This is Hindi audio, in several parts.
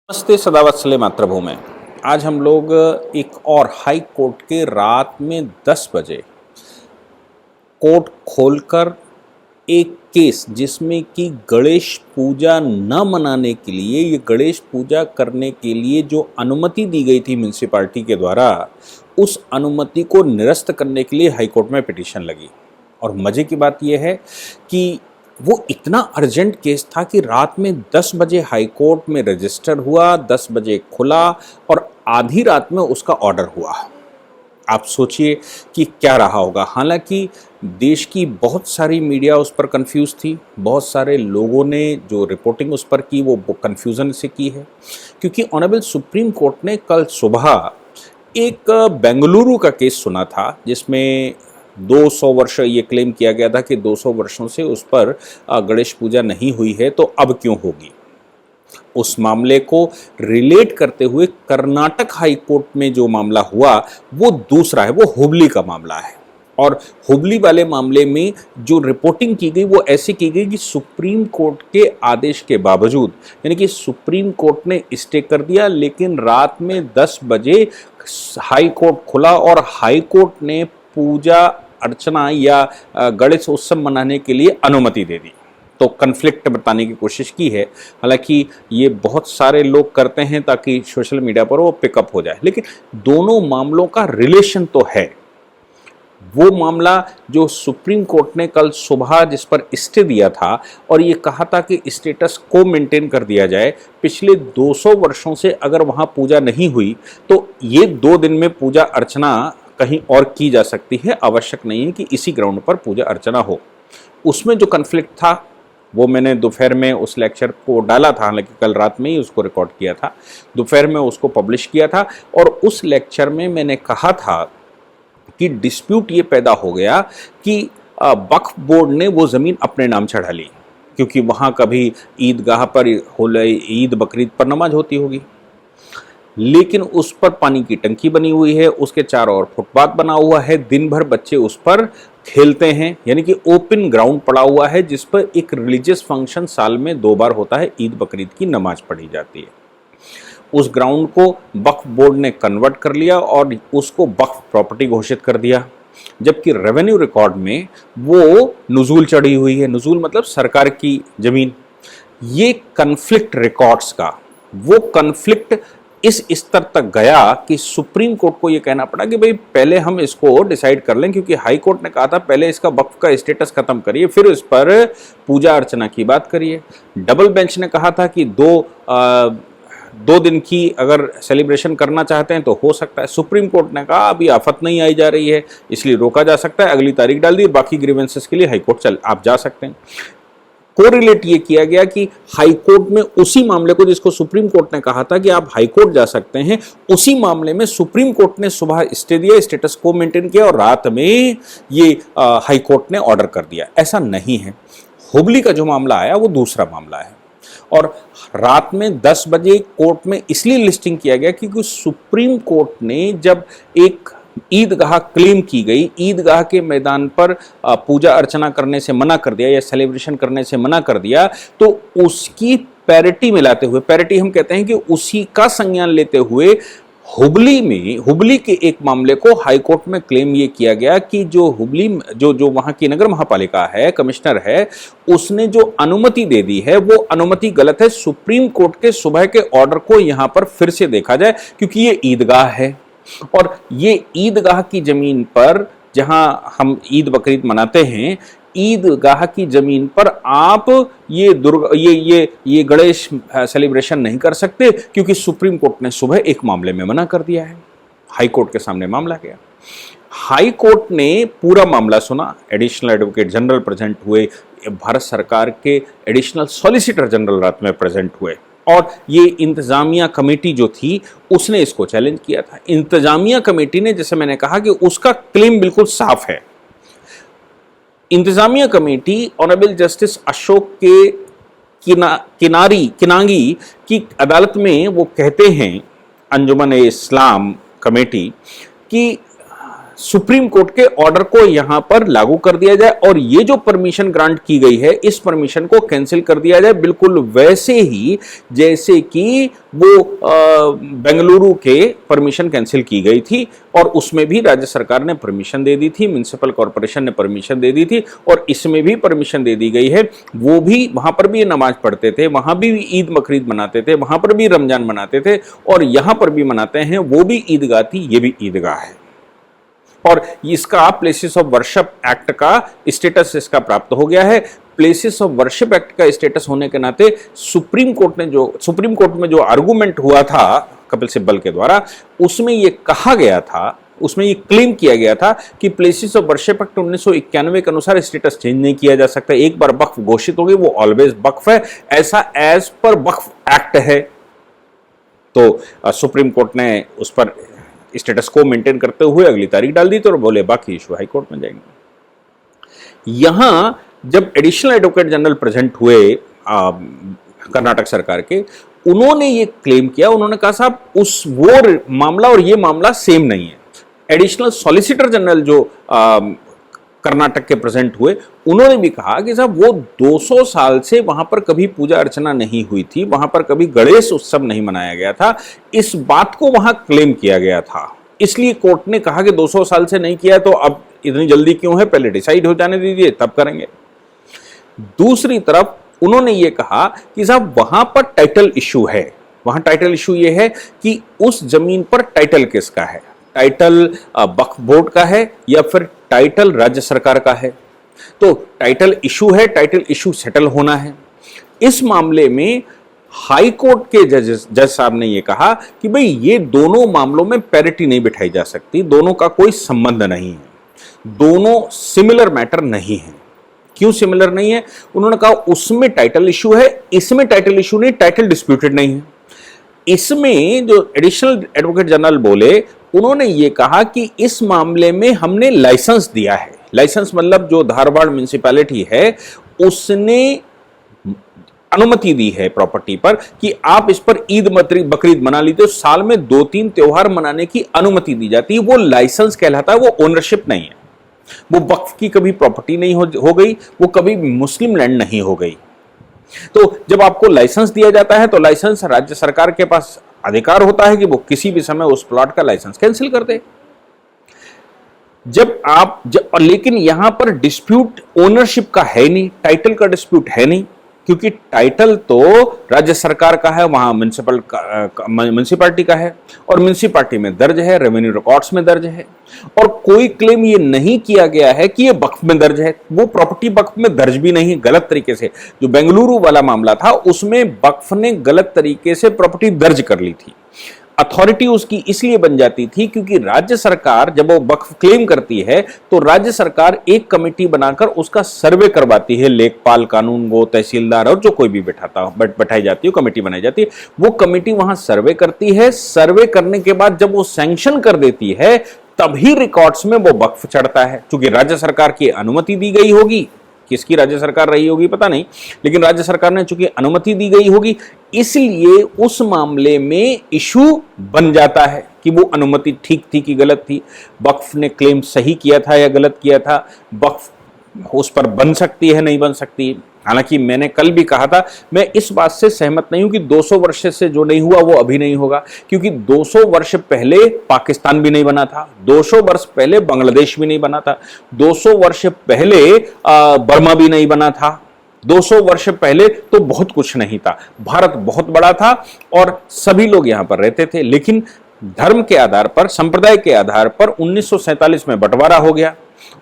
नमस्ते सदावत्सले मातृभूमि। आज हम लोग एक और हाई कोर्ट के रात में 10 बजे कोर्ट खोलकर एक केस जिसमें कि गणेश पूजा न मनाने के लिए, ये गणेश पूजा करने के लिए जो अनुमति दी गई थी म्यूनसिपालिटी के द्वारा, उस अनुमति को निरस्त करने के लिए हाई कोर्ट में पिटीशन लगी। और मज़े की बात यह है कि वो इतना अर्जेंट केस था कि रात में 10 बजे हाई कोर्ट में रजिस्टर हुआ, 10 बजे खुला और आधी रात में उसका ऑर्डर हुआ। आप सोचिए कि क्या रहा होगा। हालांकि देश की बहुत सारी मीडिया उस पर कंफ्यूज थी, बहुत सारे लोगों ने जो रिपोर्टिंग उस पर की वो कन्फ्यूज़न से की है, क्योंकि ऑनरेबल सुप्रीम कोर्ट ने कल सुबह एक बेंगलुरु का केस सुना था जिसमें 200 वर्ष ये क्लेम किया गया था कि 200 वर्षों से उस पर गणेश पूजा नहीं हुई है, तो अब क्यों होगी। उस मामले को रिलेट करते हुए कर्नाटक हाई कोर्ट में जो मामला हुआ वो दूसरा है, वो हुबली का मामला है। और हुबली वाले मामले में जो रिपोर्टिंग की गई वो ऐसे की गई कि सुप्रीम कोर्ट के आदेश के बावजूद, यानी कि सुप्रीम कोर्ट ने स्टे कर दिया, लेकिन रात में 10 बजे हाई कोर्ट खुला और हाई कोर्ट ने पूजा अर्चना या गणेश उत्सव मनाने के लिए अनुमति दे दी। तो कन्फ्लिक्ट बताने की कोशिश की है। हालांकि ये बहुत सारे लोग करते हैं ताकि सोशल मीडिया पर वो पिकअप हो जाए, लेकिन दोनों मामलों का रिलेशन तो है। वो मामला जो सुप्रीम कोर्ट ने कल सुबह जिस पर स्टे दिया था और ये कहा था कि स्टेटस को मेंटेन कर दिया जाए, पिछले 200 वर्षों से अगर वहाँ पूजा नहीं हुई तो ये 2 दिन में पूजा अर्चना कहीं और की जा सकती है, आवश्यक नहीं है कि इसी ग्राउंड पर पूजा अर्चना हो। उसमें जो कन्फ्लिक्ट था वो मैंने दोपहर में उस लेक्चर को डाला था, हालांकि कल रात में ही उसको रिकॉर्ड किया था, दोपहर में उसको पब्लिश किया था। और उस लेक्चर में मैंने कहा था कि डिस्प्यूट ये पैदा हो गया कि वक्फ बोर्ड ने वो ज़मीन अपने नाम चढ़ा ली, क्योंकि वहाँ कभी ईदगाह पर ईद बकरीद पर नमाज होती होगी, लेकिन उस पर पानी की टंकी बनी हुई है, उसके चारों ओर फुटपाथ बना हुआ है, दिन भर बच्चे उस पर खेलते हैं, यानी कि ओपन ग्राउंड पड़ा हुआ है जिस पर एक रिलीजियस फंक्शन साल में 2 बार होता है, ईद बकरीद की नमाज पढ़ी जाती है। उस ग्राउंड को वक्फ बोर्ड ने कन्वर्ट कर लिया और उसको वक्फ प्रॉपर्टी घोषित कर दिया, जबकि रेवेन्यू रिकॉर्ड में वो नुजूल चढ़ी हुई है। नुजूल मतलब सरकार की जमीन। ये कन्फ्लिक्ट रिकॉर्ड्स का वो कन्फ्लिक्ट इस स्तर तक गया कि सुप्रीम कोर्ट को यह कहना पड़ा कि भाई पहले हम इसको डिसाइड कर लें, क्योंकि हाई कोर्ट ने कहा था पहले इसका वक्फ का स्टेटस खत्म करिए फिर इस पर पूजा अर्चना की बात करिए। डबल बेंच ने कहा था कि दो दिन की अगर सेलिब्रेशन करना चाहते हैं तो हो सकता है। सुप्रीम कोर्ट ने कहा अभी आफत नहीं आई जा रही है इसलिए रोका जा सकता है, अगली तारीख डाल दी, बाकी ग्रीवेंसेस के लिए हाई कोर्ट आप जा सकते हैं। कोरिलेट ये किया गया कि हाई कोर्ट में उसी मामले को जिसको सुप्रीम कोर्ट ने कहा था कि आप हाई कोर्ट जा सकते हैं, उसी मामले में सुप्रीम कोर्ट ने सुबह स्टे दिया, स्टेटस को मेंटेन किया और रात में ये हाई कोर्ट ने ऑर्डर कर दिया। ऐसा नहीं है। हुबली का जो मामला आया वो दूसरा मामला है और रात में 10 बजे कोर्ट में इसलिए लिस्टिंग किया गया क्योंकि सुप्रीम कोर्ट ने जब एक ईदगाह क्लेम की गई, ईदगाह के मैदान पर पूजा अर्चना करने से मना कर दिया या सेलिब्रेशन करने से मना कर दिया, तो उसकी पैरिटी मिलाते हुए, पैरिटी हम कहते हैं कि उसी का संज्ञान लेते हुए हुबली के एक मामले को हाई कोर्ट में क्लेम ये किया गया कि जो हुबली जो वहाँ की नगर महापालिका है, कमिश्नर है, उसने जो अनुमति दे दी है वो अनुमति गलत है। सुप्रीम कोर्ट के सुबह के ऑर्डर को यहाँ पर फिर से देखा जाए, क्योंकि ये ईदगाह है और ये ईदगाह की जमीन पर जहां हम ईद बकरीद मनाते हैं, ईदगाह की जमीन पर आप ये गणेश सेलिब्रेशन नहीं कर सकते, क्योंकि सुप्रीम कोर्ट ने सुबह एक मामले में मना कर दिया है। हाई कोर्ट के सामने मामला गया, हाई कोर्ट ने पूरा मामला सुना, एडिशनल एडवोकेट जनरल प्रेजेंट हुए, भारत सरकार के एडिशनल सॉलिसिटर जनरल रात में प्रेजेंट हुए और ये इंतजामिया कमेटी जो थी उसने इसको चैलेंज किया था। इंतजामिया कमेटी ने, जैसे मैंने कहा कि उसका क्लेम बिल्कुल साफ है। इंतजामिया कमेटी ऑनरेबल जस्टिस अशोक के किनांगी की अदालत में वो कहते हैं, अंजुमन ए इस्लाम कमेटी, कि सुप्रीम कोर्ट के ऑर्डर को यहां पर लागू कर दिया जाए और ये जो परमिशन ग्रांट की गई है इस परमिशन को कैंसिल कर दिया जाए, बिल्कुल वैसे ही जैसे कि वो बेंगलुरु के परमिशन कैंसिल की गई थी और उसमें भी राज्य सरकार ने परमिशन दे दी थी, म्युनिसिपल कॉर्पोरेशन ने परमिशन दे दी थी और इसमें भी परमिशन दे दी गई है। वो भी वहां पर भी नमाज पढ़ते थे, वहां भी ईद बकरीद मनाते थे, वहां पर भी रमजान मनाते थे और यहां पर भी मनाते हैं। वो भी ईदगाह थी, ये भी ईदगाह है और इसका प्लेसेस ऑफ वर्शिप एक्ट का स्टेटस इसका प्राप्त हो गया है। प्लेसेस ऑफ वर्शिप एक्ट का स्टेटस होने के नाते सुप्रीम कोर्ट में जो आर्गुमेंट हुआ था कपिल सिब्बल के द्वारा, उसमें यह कहा गया था, उसमें ये क्लेम किया गया था कि प्लेसेस ऑफ वर्शिप एक्ट 1991 के अनुसार स्टेटस चेंज नहीं किया जा सकता। एक बार वक्फ घोषित हो गई वो ऑलवेज वक्फ है, ऐसा एज पर वक्फ एक्ट है। तो सुप्रीम कोर्ट ने उस पर स्टेटस को मेंटेन करते हुए अगली तारीख डाल दी तो और बोले बाकी इशू हाई कोर्ट में जाएंगे। यहां जब एडिशनल एडवोकेट जनरल प्रेजेंट हुए कर्नाटक सरकार के, उन्होंने ये क्लेम किया, उन्होंने कहा साहब वो मामला और ये मामला सेम नहीं है। एडिशनल सॉलिसिटर जनरल जो कर्नाटक के प्रेजेंट हुए, उन्होंने भी कहा कि साहब वो 200 साल से वहां पर कभी पूजा अर्चना नहीं हुई थी, वहां पर कभी गणेश उत्सव नहीं मनाया गया था, इस बात को वहां क्लेम किया गया था। इसलिए कोर्ट ने कहा कि 200 साल से नहीं किया तो अब इतनी जल्दी क्यों है, पहले डिसाइड हो जाने दीजिए तब करेंगे। दूसरी तरफ उन्होंने ये कहा कि साहब वहां पर टाइटल इशू है, वहां टाइटल इशू ये है कि उस जमीन पर टाइटल किसका है, टाइटल वक्फ बोर्ड का है या फिर टाइटल राज्य सरकार का है। तो टाइटल इशू है, टाइटल इशू सेटल होना है। इस मामले में हाई कोर्ट के जज साहब ने यह कहा कि भाई ये दोनों मामलों में पैरिटी नहीं बिठाई जा सकती, दोनों का कोई संबंध नहीं है, दोनों सिमिलर मैटर नहीं है। क्यों सिमिलर नहीं है? उन्होंने कहा उसमें टाइटल इशू है, इसमें टाइटल इशू नहीं, टाइटल डिस्प्यूटेड नहीं है। इसमें जो एडिशनल एडवोकेट जनरल बोले, उन्होंने ये कहा कि इस मामले में हमने लाइसेंस दिया है। लाइसेंस मतलब जो धारवाड़ म्युनिसिपैलिटी है उसने अनुमति दी है प्रॉपर्टी पर कि आप इस पर ईद बकरीद मना लीजिए, तो साल में 2-3 त्योहार मनाने की अनुमति दी जाती है। वो लाइसेंस कहलाता है, वो ओनरशिप नहीं है। वो वक्फ की कभी प्रॉपर्टी नहीं हो गई, वो कभी मुस्लिम लैंड नहीं हो गई। तो जब आपको लाइसेंस दिया जाता है तो लाइसेंस राज्य सरकार के पास अधिकार होता है कि वो किसी भी समय उस प्लॉट का लाइसेंस कैंसिल कर दे। लेकिन यहां पर डिस्प्यूट ओनरशिप का है नहीं, टाइटल का डिस्प्यूट है नहीं, क्योंकि टाइटल तो राज्य सरकार का है, वहां म्युनिसिपैलिटी का है और म्युनिसिपैलिटी में दर्ज है, रेवेन्यू रिकॉर्ड्स में दर्ज है और कोई क्लेम ये नहीं किया गया है कि ये वक्फ में दर्ज है। वो प्रॉपर्टी वक्फ में दर्ज भी नहीं है, गलत तरीके से। जो बेंगलुरु वाला मामला था उसमें वक्फ ने गलत तरीके से प्रॉपर्टी दर्ज कर ली थी। अथॉरिटी उसकी इसलिए बन जाती थी क्योंकि राज्य सरकार जब वो वक्फ क्लेम करती है तो राज्य सरकार एक कमेटी बनाकर उसका सर्वे करवाती है। लेखपाल, कानून गो, तहसीलदार और जो कोई भी बैठाई जाती है, कमेटी बनाई जाती है, वो कमेटी वहां सर्वे करती है। सर्वे करने के बाद जब वो सैंक्शन कर देती है तभी रिकॉर्ड्स में वो वक्फ चढ़ता है। क्योंकि राज्य सरकार की अनुमति दी गई होगी, किसकी राज्य सरकार रही होगी पता नहीं, लेकिन राज्य सरकार ने चूंकि अनुमति दी गई होगी, इसलिए उस मामले में इशू बन जाता है कि वो अनुमति ठीक थी कि गलत थी, वक्फ ने क्लेम सही किया था या गलत किया था, वक्फ उस पर बन सकती है नहीं बन सकती। हालांकि मैंने कल भी कहा था, मैं इस बात से सहमत नहीं हूं कि 200 वर्ष से जो नहीं हुआ वो अभी नहीं होगा, क्योंकि 200 वर्ष पहले पाकिस्तान भी नहीं बना था, 200 वर्ष पहले बांग्लादेश भी नहीं बना था, 200 वर्ष पहले बर्मा भी नहीं बना था, 200 वर्ष पहले तो बहुत कुछ नहीं था। भारत बहुत बड़ा था और सभी लोग यहां पर रहते थे, लेकिन धर्म के आधार पर, संप्रदाय के आधार पर 1947 में बंटवारा हो गया।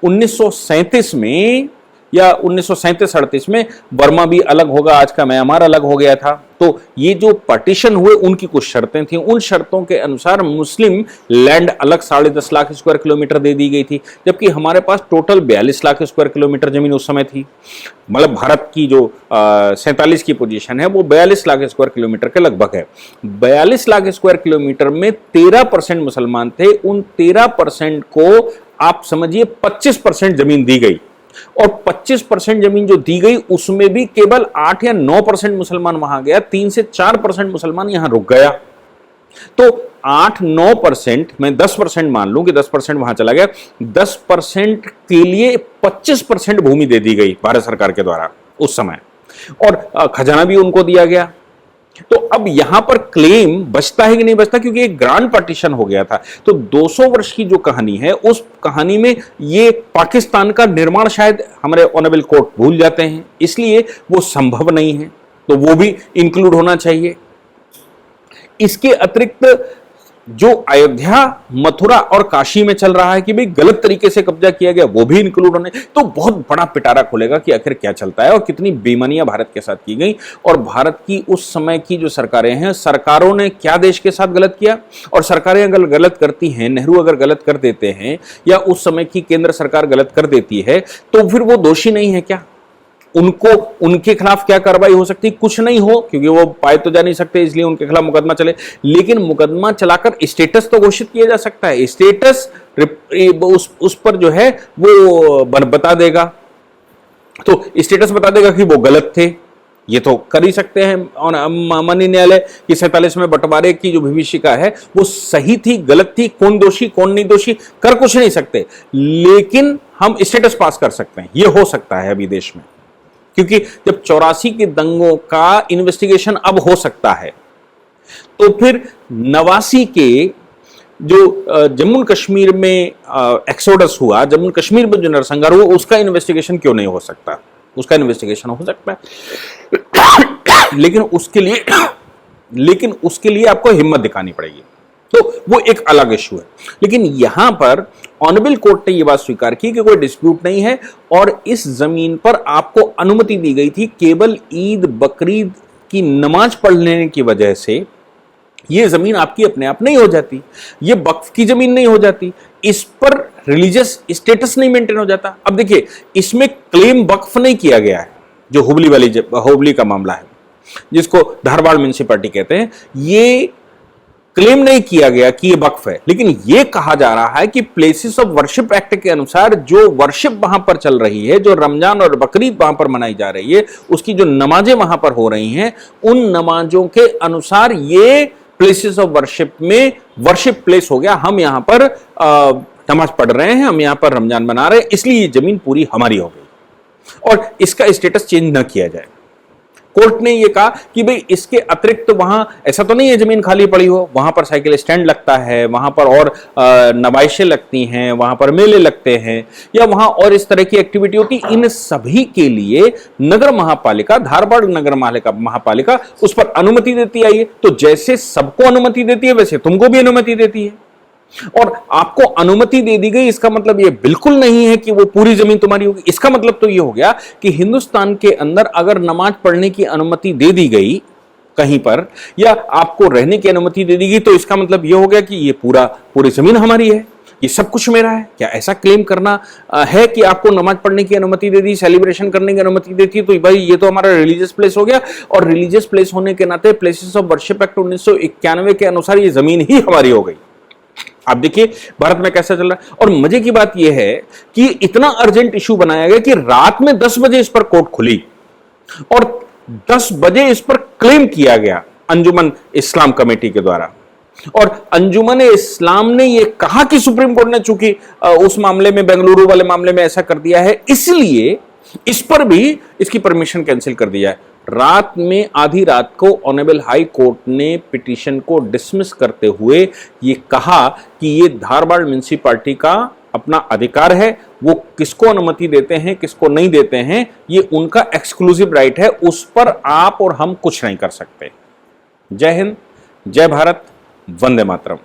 1937 में या 1937-38 में बर्मा भी अलग होगा, आज का म्यांमार अलग हो गया था। तो ये जो पार्टीशन हुए उनकी कुछ शर्तें थी, उन शर्तों के अनुसार मुस्लिम लैंड अलग 10.5 लाख स्क्वायर किलोमीटर दे दी गई थी, जबकि हमारे पास टोटल 42 लाख स्क्वायर किलोमीटर जमीन उस समय थी। मतलब भारत की जो 47 की पोजीशन है वो 42 लाख स्क्वायर किलोमीटर के लगभग है। 42 लाख स्क्वायर किलोमीटर में 13% मुसलमान थे, उन 13% को आप समझिए 25% जमीन दी गई और 25% जमीन जो दी गई उसमें भी केवल 8 या 9% मुसलमान वहां गया, 3 से 4% मुसलमान यहां रुक गया। तो 8-9%, मैं 10% मान लूं कि 10% वहां चला गया, 10% के लिए 25% भूमि दे दी गई भारत सरकार के द्वारा उस समय, और खजाना भी उनको दिया गया। तो अब यहां पर क्लेम बचता है कि नहीं बचता, क्योंकि एक ग्रांड पार्टीशन हो गया था। तो 200 वर्ष की जो कहानी है, उस कहानी में ये पाकिस्तान का निर्माण शायद हमारे ऑनरेबल कोर्ट भूल जाते हैं, इसलिए वो संभव नहीं है, तो वो भी इंक्लूड होना चाहिए। इसके अतिरिक्त जो अयोध्या, मथुरा और काशी में चल रहा है कि भाई गलत तरीके से कब्जा किया गया, वो भी इंक्लूड होने, तो बहुत बड़ा पिटारा खुलेगा कि आखिर क्या चलता है और कितनी बेईमानियां भारत के साथ की गई, और भारत की उस समय की जो सरकारें हैं, सरकारों ने क्या देश के साथ गलत किया। और सरकारें अगर गलत करती हैं, नेहरू अगर गलत कर देते हैं, या उस समय की केंद्र सरकार गलत कर देती है, तो फिर वो दोषी नहीं है क्या? उनको, उनके खिलाफ क्या कार्रवाई हो सकती? कुछ नहीं हो, क्योंकि वो पाए तो जा नहीं सकते, इसलिए उनके खिलाफ मुकदमा चले। लेकिन मुकदमा चलाकर स्टेटस तो घोषित किया जा सकता है, स्टेटस उस पर जो है वो बता देगा, तो स्टेटस बता देगा कि वो गलत थे। ये तो कर ही सकते हैं। और माननीय न्यायालय की 47वें बंटवारे की जो विभीषिका है वो सही थी, गलत थी, कौन दोषी कौन नहीं दोषी कर कुछ नहीं सकते, लेकिन हम स्टेटस पास कर सकते हैं। ये हो सकता है अभी देश में, क्योंकि जब 84 के दंगों का इन्वेस्टिगेशन अब हो सकता है, तो फिर 89 के जो जम्मू कश्मीर में एक्सोडस हुआ, जम्मू कश्मीर में जो नरसंहार हुआ, उसका इन्वेस्टिगेशन क्यों नहीं हो सकता? उसका इन्वेस्टिगेशन हो सकता है, लेकिन उसके लिए आपको हिम्मत दिखानी पड़ेगी, तो वो एक अलग इश्यू है। लेकिन यहां पर ऑनरेबल कोर्ट ने यह बात स्वीकार की कि कोई डिस्प्यूट नहीं है, और इस जमीन पर आपको अनुमति दी गई थी केवल ईद बकरीद की नमाज पढ़ने की वजह से। यह जमीन आपकी अपने आप नहीं हो जाती, यह वक्फ की जमीन नहीं हो जाती, इस पर रिलीजियस स्टेटस नहीं मेंटेन हो जाता। अब देखिए, इसमें क्लेम वक्फ नहीं किया गया है, जो हुबली का मामला है, जिसको धारवाड़ म्युनिसिपैलिटी कहते हैं, ये क्लेम नहीं किया गया कि ये वक्फ है, लेकिन ये कहा जा रहा है कि प्लेसेस ऑफ वर्शिप एक्ट के अनुसार जो वर्शिप वहां पर चल रही है, जो रमजान और बकरीद वहां पर मनाई जा रही है, उसकी जो नमाजें वहां पर हो रही हैं, उन नमाजों के अनुसार ये प्लेसेस ऑफ वर्शिप में वर्शिप प्लेस हो गया। हम यहां पर नमाज पढ़ रहे हैं, हम यहां पर रमजान मना रहे हैं, इसलिए ये जमीन पूरी हमारी हो गई, और इसका स्टेटस चेंज न किया जाए। कोर्ट ने यह कहा कि भाई इसके अतिरिक्त वहां ऐसा तो नहीं है जमीन खाली पड़ी हो, वहां पर साइकिल स्टैंड लगता है, वहां पर और नमाइशें लगती हैं, वहां पर मेले लगते हैं, या वहां और इस तरह की एक्टिविटी होती, इन सभी के लिए नगर महापालिका, धारवाड़ नगर महापालिका उस पर अनुमति देती आई है। तो जैसे सबको अनुमति देती है, वैसे तुमको भी अनुमति देती है, और आपको अनुमति दे दी गई, इसका मतलब यह बिल्कुल नहीं है कि वो पूरी जमीन तुम्हारी होगी। इसका मतलब तो यह हो गया कि हिंदुस्तान के अंदर अगर नमाज पढ़ने की अनुमति दे दी गई कहीं पर, या आपको रहने की अनुमति दे दी गई, तो इसका मतलब यह हो गया कि ये पूरी जमीन हमारी है, ये सब कुछ मेरा है। क्या ऐसा क्लेम करना है कि आपको नमाज पढ़ने की अनुमति दे दी, सेलिब्रेशन करने की अनुमति देती, तो भाई ये तो हमारा रिलीजियस प्लेस हो गया, और रिलीजियस प्लेस होने के नाते प्लेसेस ऑफ वर्शिप एक्ट 1991 के अनुसार ये जमीन ही हमारी हो गई। आप देखिए भारत में कैसा चल रहा है। और मजे की बात यह है कि इतना अर्जेंट इशू बनाया गया कि रात में 10 बजे इस पर कोर्ट खुली, और 10 बजे इस पर क्लेम किया गया अंजुमन इस्लाम कमेटी के द्वारा, और अंजुमन इस्लाम ने यह कहा कि सुप्रीम कोर्ट ने चूंकि उस मामले में, बेंगलुरु वाले मामले में ऐसा कर दिया है, इसलिए इस पर भी इसकी परमिशन कैंसिल कर दिया है। रात में, आधी रात को ऑनरेबल हाई कोर्ट ने पिटीशन को डिसमिस करते हुए ये कहा कि ये धारवाड़ म्युनिसिपैलिटी का अपना अधिकार है, वो किसको अनुमति देते हैं किसको नहीं देते हैं ये उनका एक्सक्लूसिव राइट है, उस पर आप और हम कुछ नहीं कर सकते। जय हिंद, जय भारत, वंदे मातरम।